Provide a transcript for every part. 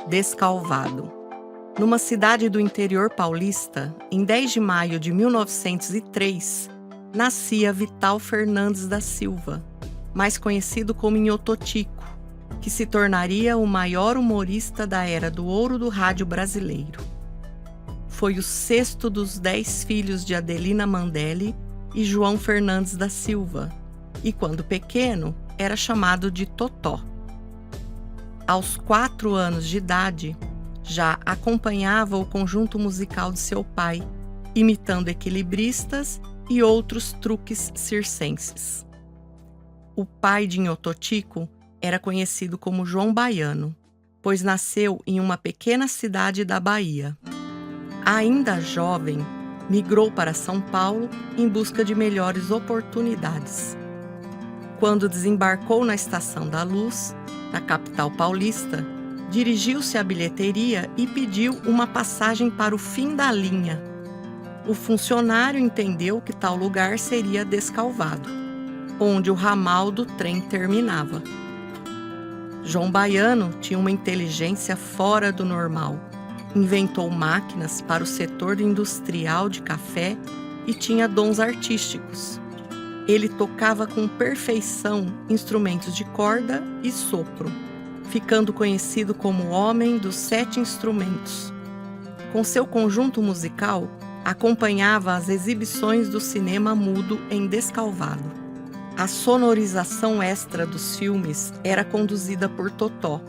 Descalvado. Numa cidade do interior paulista, em 10 de maio de 1903, nascia Vital Fernandes da Silva, mais conhecido como Inhoto-Tico, que se tornaria o maior humorista da era do ouro do rádio brasileiro. Foi o sexto dos 10 filhos de Adelina Mandelli e João Fernandes da Silva, e quando pequeno, era chamado de Totó. Aos 4 anos de idade, já acompanhava o conjunto musical de seu pai, imitando equilibristas e outros truques circenses. O pai de Inhoto-Tico era conhecido como João Baiano, pois nasceu em uma pequena cidade da Bahia. Ainda jovem, migrou para São Paulo em busca de melhores oportunidades. Quando desembarcou na Estação da Luz, na capital paulista, dirigiu-se à bilheteria e pediu uma passagem para o fim da linha. O funcionário entendeu que tal lugar seria Descalvado, onde o ramal do trem terminava. João Baiano tinha uma inteligência fora do normal. Inventou máquinas para o setor industrial de café e tinha dons artísticos. Ele tocava com perfeição instrumentos de corda e sopro, ficando conhecido como o Homem dos 7 Instrumentos. Com seu conjunto musical, acompanhava as exibições do cinema mudo em Descalvado. A sonorização extra dos filmes era conduzida por Totó,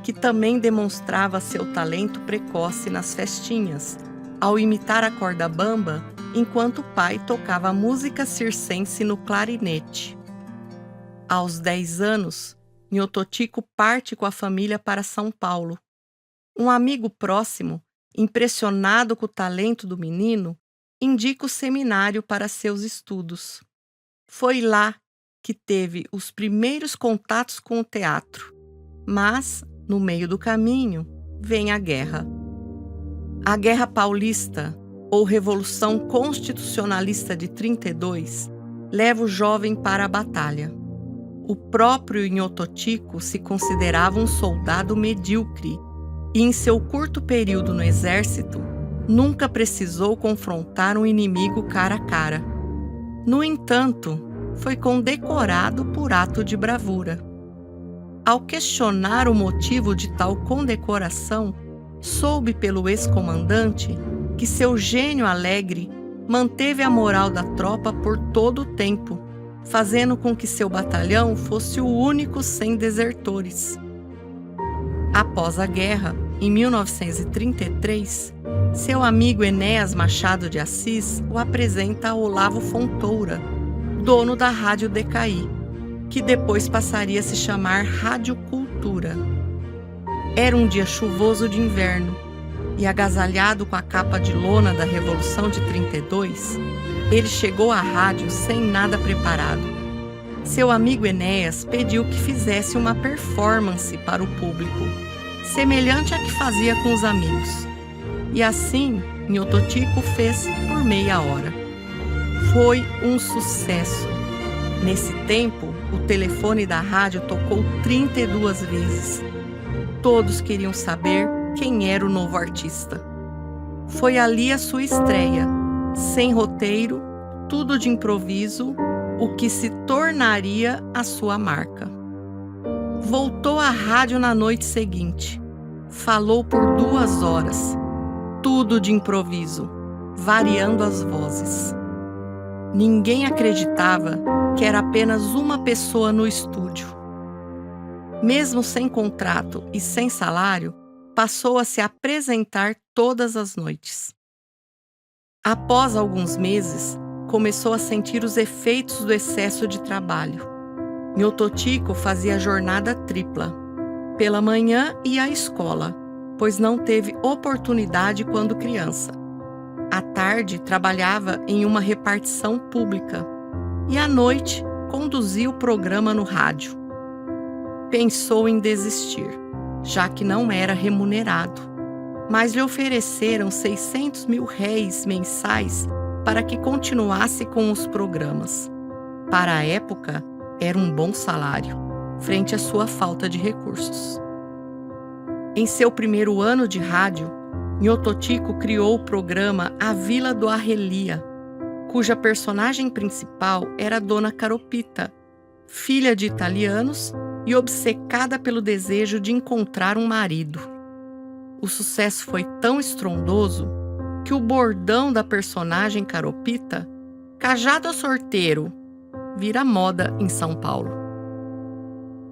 que também demonstrava seu talento precoce nas festinhas, ao imitar a corda bamba enquanto o pai tocava música circense no clarinete. Aos 10 anos, Inhoto-Tico parte com a família para São Paulo. Um amigo próximo, impressionado com o talento do menino, indica o seminário para seus estudos. Foi lá que teve os primeiros contatos com o teatro, mas, no meio do caminho, vem a guerra. A Guerra Paulista, ou Revolução Constitucionalista de 32, leva o jovem para a batalha. O próprio Inhoto-Tico se considerava um soldado medíocre e, em seu curto período no exército, nunca precisou confrontar um inimigo cara a cara. No entanto, foi condecorado por ato de bravura. Ao questionar o motivo de tal condecoração, soube pelo ex-comandante que seu gênio alegre manteve a moral da tropa por todo o tempo, fazendo com que seu batalhão fosse o único sem desertores. Após a guerra, em 1933, seu amigo Enéas Machado de Assis o apresenta a Olavo Fontoura, dono da Rádio Decaí, que depois passaria a se chamar Rádio Cultura. Era um dia chuvoso de inverno, e agasalhado com a capa de lona da Revolução de 32, ele chegou à rádio sem nada preparado. Seu amigo Enéas pediu que fizesse uma performance para o público, semelhante à que fazia com os amigos. E assim, Inhoto-Tico fez por meia hora. Foi um sucesso. Nesse tempo, o telefone da rádio tocou 32 vezes. Todos queriam saber quem era o novo artista. Foi ali a sua estreia, sem roteiro, tudo de improviso, o que se tornaria a sua marca. Voltou à rádio na noite seguinte. Falou por 2 horas, tudo de improviso, variando as vozes. Ninguém acreditava que era apenas uma pessoa no estúdio. Mesmo sem contrato e sem salário, passou a se apresentar todas as noites. Após alguns meses, começou a sentir os efeitos do excesso de trabalho. Inhoto-Tico fazia jornada tripla. Pela manhã ia à escola, pois não teve oportunidade quando criança. À tarde, trabalhava em uma repartição pública e à noite conduzia o programa no rádio. Pensou em desistir, já que não era remunerado, mas lhe ofereceram 600 mil réis mensais para que continuasse com os programas. Para a época, era um bom salário, frente à sua falta de recursos. Em seu primeiro ano de rádio, Nhô Totico criou o programa A Vila do Arrelia, cuja personagem principal era a Dona Caropita, filha de italianos e obcecada pelo desejo de encontrar um marido. O sucesso foi tão estrondoso que o bordão da personagem Caropita, cajado a sorteiro, vira moda em São Paulo.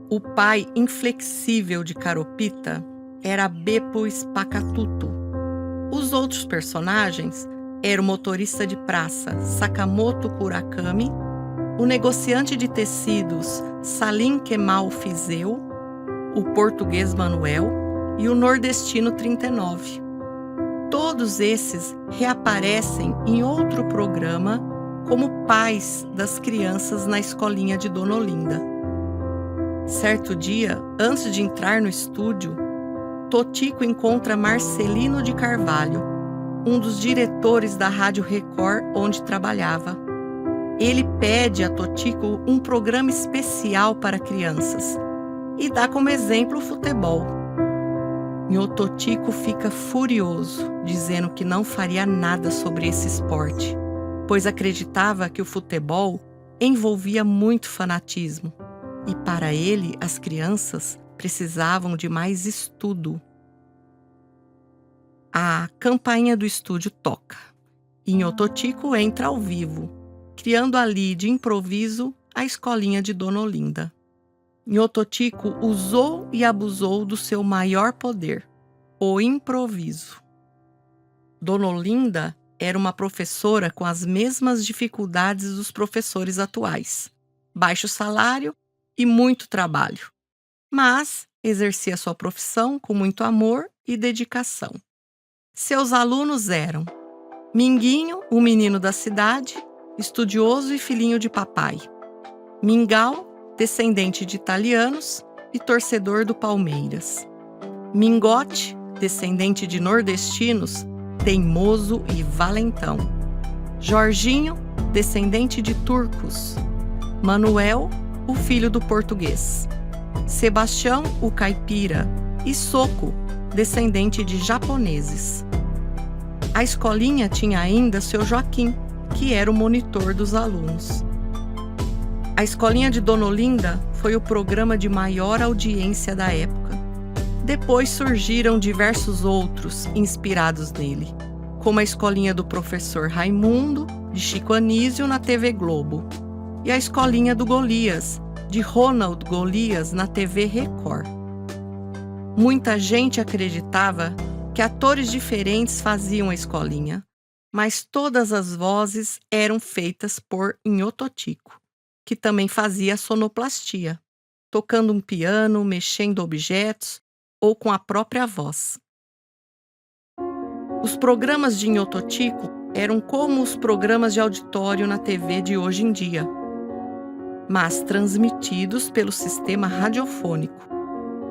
O pai inflexível de Caropita era Beppo Spacatuto. Os outros personagens eram o motorista de praça Sakamoto Kurakami, o negociante de tecidos Salim Kemal Fizeu, o português Manuel e o nordestino 39. Todos esses reaparecem em outro programa como pais das crianças na escolinha de Dona Olinda. Certo dia, antes de entrar no estúdio, Totico encontra Marcelino de Carvalho, um dos diretores da Rádio Record onde trabalhava. Ele pede a Totico um programa especial para crianças e dá como exemplo o futebol. Nhô Totico fica furioso, dizendo que não faria nada sobre esse esporte, pois acreditava que o futebol envolvia muito fanatismo e para ele as crianças precisavam de mais estudo. A campainha do estúdio toca e Nhô Totico entra ao vivo, criando ali de improviso a escolinha de Dona Olinda. Nhô Totico usou e abusou do seu maior poder, o improviso. Dona Olinda era uma professora com as mesmas dificuldades dos professores atuais: baixo salário e muito trabalho, mas exercia sua profissão com muito amor e dedicação. Seus alunos eram Minguinho, o menino da cidade, estudioso e filhinho de papai; Mingau, descendente de italianos e torcedor do Palmeiras; Mingote, descendente de nordestinos, teimoso e valentão; Jorginho, descendente de turcos; Manuel, o filho do português; Sebastião, o caipira; e Soco, descendente de japoneses. A escolinha tinha ainda seu Joaquim, que era o monitor dos alunos. A escolinha de Dona Olinda foi o programa de maior audiência da época. Depois surgiram diversos outros inspirados nele, como a escolinha do professor Raimundo, de Chico Anísio, na TV Globo, e a escolinha do Golias, de Ronald Golias, na TV Record. Muita gente acreditava que atores diferentes faziam a escolinha, mas todas as vozes eram feitas por Nhô Totico, que também fazia sonoplastia, tocando um piano, mexendo objetos ou com a própria voz. Os programas de Nhô Totico eram como os programas de auditório na TV de hoje em dia, mas transmitidos pelo sistema radiofônico.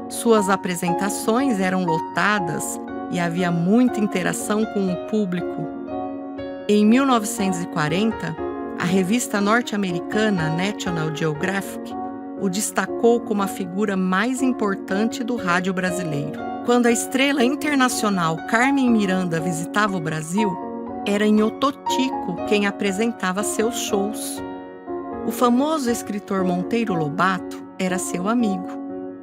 Suas apresentações eram lotadas e havia muita interação com o público. Em 1940, a revista norte-americana National Geographic o destacou como a figura mais importante do rádio brasileiro. Quando a estrela internacional Carmen Miranda visitava o Brasil, era Nhô Totico quem apresentava seus shows. O famoso escritor Monteiro Lobato era seu amigo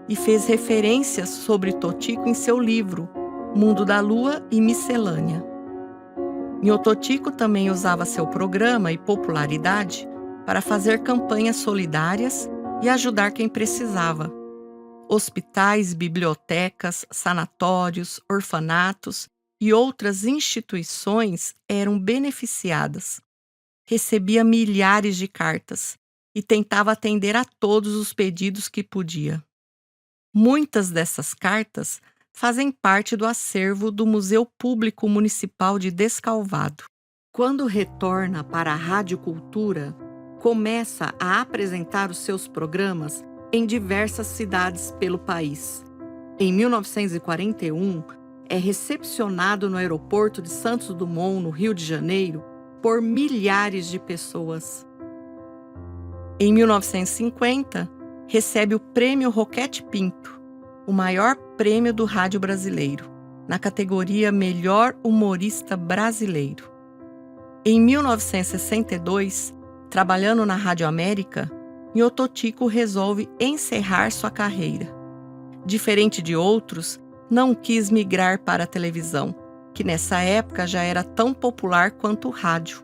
e fez referências sobre Totico em seu livro Mundo da Lua e Miscelânea. Nhô Totico também usava seu programa e popularidade para fazer campanhas solidárias e ajudar quem precisava. Hospitais, bibliotecas, sanatórios, orfanatos e outras instituições eram beneficiadas. Recebia milhares de cartas e tentava atender a todos os pedidos que podia. Muitas dessas cartas fazem parte do acervo do Museu Público Municipal de Descalvado. Quando retorna para a Rádio Cultura, começa a apresentar os seus programas em diversas cidades pelo país. Em 1941, é recepcionado no aeroporto de Santos Dumont, no Rio de Janeiro, por milhares de pessoas. Em 1950, recebe o Prêmio Roquete Pinto, o maior Prêmio do Rádio Brasileiro, na categoria Melhor Humorista Brasileiro. Em 1962, trabalhando na Rádio América, Nhô Totico resolve encerrar sua carreira. Diferente de outros, não quis migrar para a televisão, que nessa época já era tão popular quanto o rádio.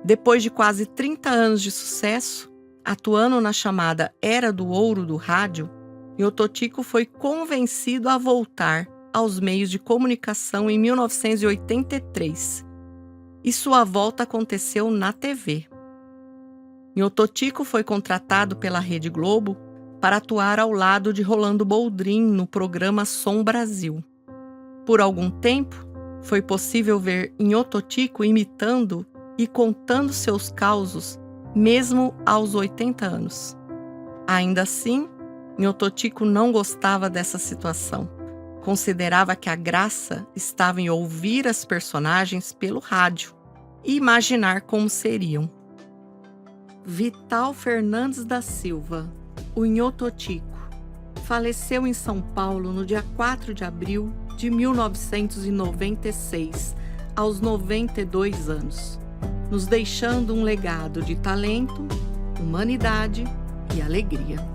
Depois de quase 30 anos de sucesso, atuando na chamada Era do Ouro do rádio, Nhô Totico foi convencido a voltar aos meios de comunicação em 1983. E sua volta aconteceu na TV. Nhô Totico foi contratado pela Rede Globo para atuar ao lado de Rolando Boldrin no programa Som Brasil. Por algum tempo, foi possível ver Nhô Totico imitando e contando seus causos, mesmo aos 80 anos. Ainda assim, Nhô Totico não gostava dessa situação. Considerava que a graça estava em ouvir as personagens pelo rádio e imaginar como seriam. Vital Fernandes da Silva, o Nhô Totico, faleceu em São Paulo no dia 4 de abril de 1996, aos 92 anos, nos deixando um legado de talento, humanidade e alegria.